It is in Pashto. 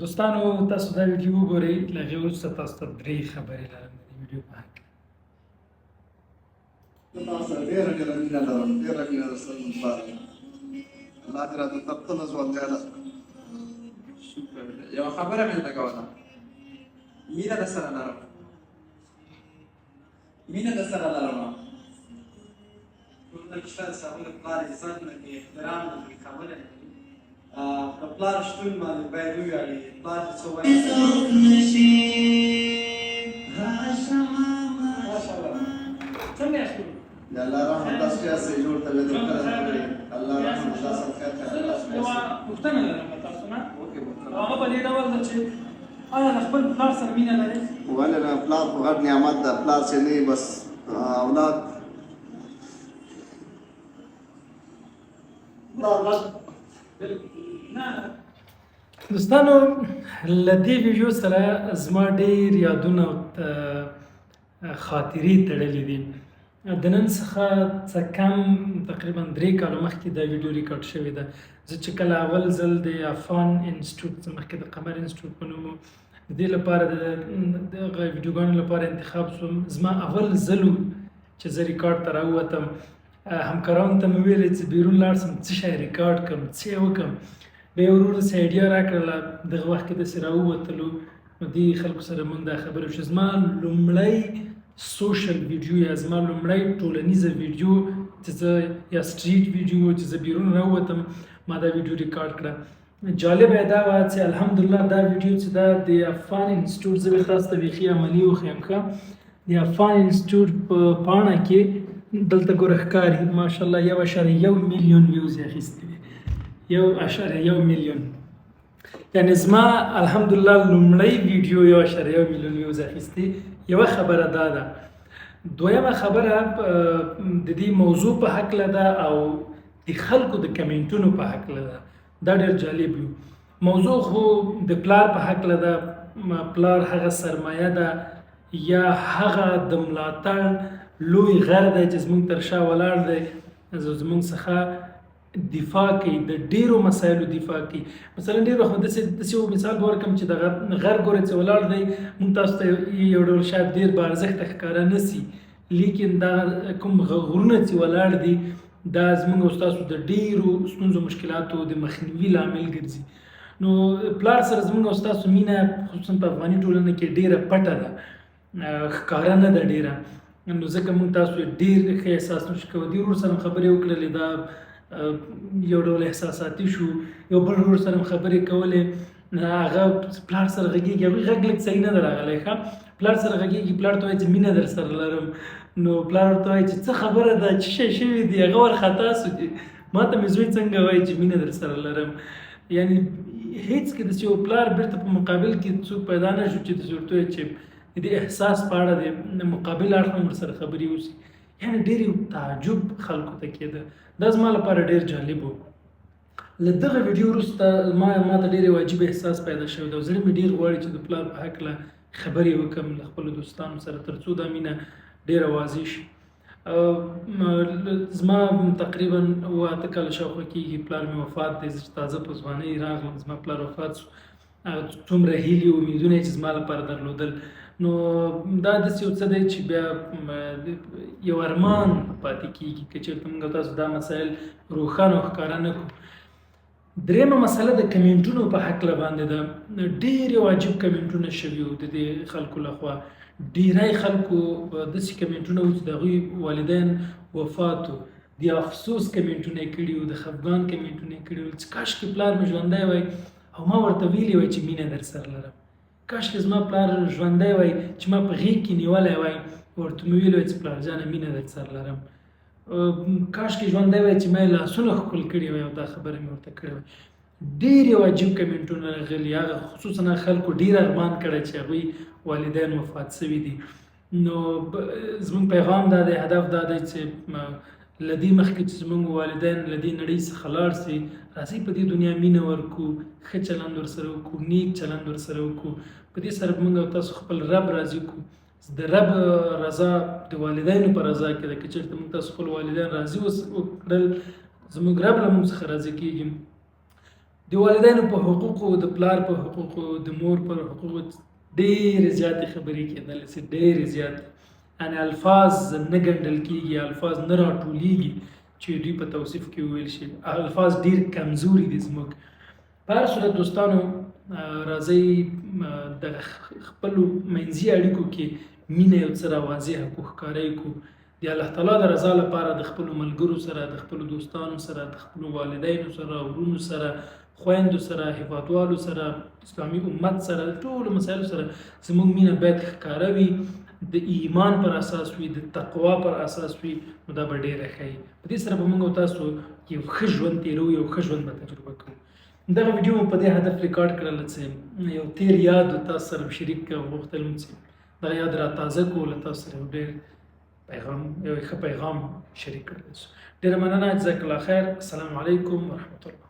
دوستانو تاسو دا ویډیو وګورئ له هغې وروسته تاسو ته درې خبرې لرم د دې ویډیو په هکله. زه تاسو سره ډېره ډېره مینه لرم، ډېره مینه درسره مبارک. الله دې راته تر تله ژوندی لري. شکر. یوه خبره مې درته کوله، مینه درسره لرم، مینه درسره لرمه. ټولنه کې شته د هغوی د پلار عزت نه کوي، احترام نه کوي، خبره نه کوي. د پلار شتون باندې باید وویاړي. پلار چې څه وایي ماشاءالله. څنګه یاست؟ د الله رحمت تاسو یاستئ، جوړ طبیعت وکړه. الله رحمت تاسو خیر خیر. یوه پوښتنه لرم له تاسو نه. اوکې هغه په دې ډول ده چې آیا د خپل پلار سره مینه لرئ؟ ولې نه؟ پلار خو غټ نعمت ده. پلار چې نه وي بس اولاد دوستانو له دې ویډیو سره زما ډېر یادونه او خاطرې تړلې دي. د نن څخه څه کم تقریبا 3 کاله مخکې دا ویډیو ریکارډ شوې ده. زه چې کله اول ځل د افغان انسټیټیوټ څخه مخکې د قمر انسټیټیوټ په نوم د دې لپاره د دغه ویډیوګانو لپاره انتخاب شوم، زما اول ځل و چې زه ریکارډ ته راووتم. همکارانو ته مې ویلې چې بیرون لاړ شم څه شی ریکارډ کړم، څه یې وکړم. بیا یې ورور داسې ایډیا راکړله، دغه وخت کې داسې راووتلو. نو دې خلکو سره موږ دا خبرې وشوه. زما لومړی سوشل ویډیو یا زما لومړی ټولنیزه ویډیو چې زه یا سټریټ ویډیو چې زه بیرون راووتم ما دا ویډیو ریکارډ کړه. جالبه یې دا وه چې الحمدلله دا ویډیو چې دا د افغان انسټیټیوټ زه به تاسو ته بیخي عملي وښیم ښه. د افغان انسټیټیوټ په پاڼه کې دلته ګوره ښکاري ماشاءالله 1.1 میلیون ویوز یې اخیستي دي. 1.1 میلیون، یعنې زما الحمدلله لومړی ویډیو 1.1 میلیون ویوز اخیستي. یوه خبره دا ده. دویمه خبره د دې موضوع په هکله ده او د خلکو د کمنټونو په هکله ده. دا ډېر جالب وي. موضوع خو د پلار په هکله ده. پلار هغه سرمایه ده یا هغه د ملاتړ لوی غر دی چې زموږ تر شا ولاړ دی، زموږ څخه دفاع کوي، د ډیرو مسایلو دفاع کوي. مثلا ډېر وخت داسې یو مثال به ورکړم چې د غر ګورې چې ولاړ دی، موږ تاسو ته یو ډول شاید ډېر با ارزښته ښکاره نه سي، لیکن دا کوم غرونه چې ولاړ دي دا زموږ او ستاسو د ډیرو ستونزو مشکلاتو د مخنیوي لامل ګرځي. نو پلار سره زموږ او ستاسو مینه خصوصا په افغاني ټولنه کې ډیره پټه ده، ښکاره نه ده ډیره. نو ځکه موږ تاسو ډېر ښه احساس نشو کولی. دې ورور سره خبرې وکړلې، دا یو ډول احساساتي شو. یو بل ورور سره خبرې کولې، هغه پلار سره غږېږي، هغوی غږ لږ صحیح نه ده راغلی ښه. پلار سره غږېږي، پلار ته وایي چې مینه در سره لرم. نو پلار ورته وایي چې څه خبره ده، څه شی شوي دي، هغه وارخطا سو چې ما ته مې زوی څنګه وایي چې مینه در سره لرم. یعنې هېڅ کې داسې یو پلار بیرته په مقابل کې څوک پیدا نه شو چې داسې ورته وایي چې د احساس په اړه د مقابل اړخ هم ورسره خبرې وشي. یعنې ډېر یو تعجب خلکو ته کېده. دا زما لپاره ډېر جالب و. له دغه ویډیو وروسته ما ته ډېر یو عجیب احساس پیدا شوی دی او زړه مې ډېر غواړي چې د پلار په هکله خبرې وکړم له خپلو دوستانو سره تر څو دا مینه ډېره واضح شي. زما تقریبا 8 کاله شاوخوا کېږي پلار مې وفات دی. زه چې تازه په ځوانۍ راغلم زما پلار وفات شو. څومره هیلې او امیدونه چې زما لپاره درلودل، نو دا داسې یو څه دی چې بیا یو ارمان پاتې کېږي که چېرته موږ تاسو دا مسایل روښانه او ښکاره نه کړو. درېیمه مسله د کمنټونو په هکله باندې ده. ډېر یو عجیب کمنټونه شوي وو د دې خلکو لخوا. ډېری خلکو داسې کمنټونه وو چې د هغوی والدین وفات وو، د افسوس کمنټونه یې کړي وو، د خفګان کمنټونه یې کړي وو چې کاشکې پلار مې ژوندی وای او ما ورته ویلي وای چې مینه در سره لرم. کاشکې زما پلار ژوندی وای چې ما په غېږ کې نیولی وای ورته مې ویلي وای چې پلارجانه مینه در سره لرم. کاشکې ژوندی وای چې ما یې لاسونه ښکل کړي وای او دا خبره مې ورته کړې وای. ډېر یو عجیب کمنټونه راغلي. هغه خصوصا خلکو ډېر ارمان کړی چې هغوی والدین وفات شوي دي. نو زموږ پیغام دا دی، هدف دا دی چې له دې مخکې چې زموږ والدین له دې نړۍ څخه لاړ سي، راځئ په دې دنیا مینه ورکړو، ښه چلند ورسره وکړو، نیک چلند ورسره وکړو. په دې سره موږ او تاسو خپل رب راضي کړو. د رب رضا د والدینو په رضا کې ده. که چېرته موږ تاسو خپل والدین راضي وکړل، زموږ رب له موږ څخه راضي کېږي. د والدینو په حقوقو، د پلار په حقوقو، د مور پر حقوقو ډېرې زیاتې خبرې کېدلې چې ډېرې زیاتې، یعنې الفاظ نه ګنډل کېږي، الفاز نه راټولېږي چې دوی په توصیف کې وویل شي. الفاظ ډېر کمزوري دي زموږ. په هر صورت دوستانو راځئ د خپلو منځي اړیکو کې مینه یو څه راواضحه کړو، ښکاره یې کړو. د الله تعالی د رضا لپاره د خپلو ملګرو سره، د خپلو دوستانو سره، د خپلو والدینو سره، ورونو سره، خویندو سره، هیوادوالو سره، اسلامي امت سره، ټولو مسایلو سره زموږ مینه باید ښکاره وي، د ایمان پر اساس وي، د تقوا پر اساس وي. نو دا به ډېره ښه وي. په دې سره به موږ او تاسو یو ښه ژوند تېرو، یو ښه ژوند به تجربه کوو. دغه ویډیو مو په دې هدف ریکارډ کړل چې یو تېر یاد تاسو سره شریک کړم، غوښتل مو چې دغه یاد را تازه کړو، له تاسو سره یو ډېر یو ښه پیغام شریک کړلی شو. ډېره مننه، جزاک الله خیر. السلام علیکم ورحمة الله.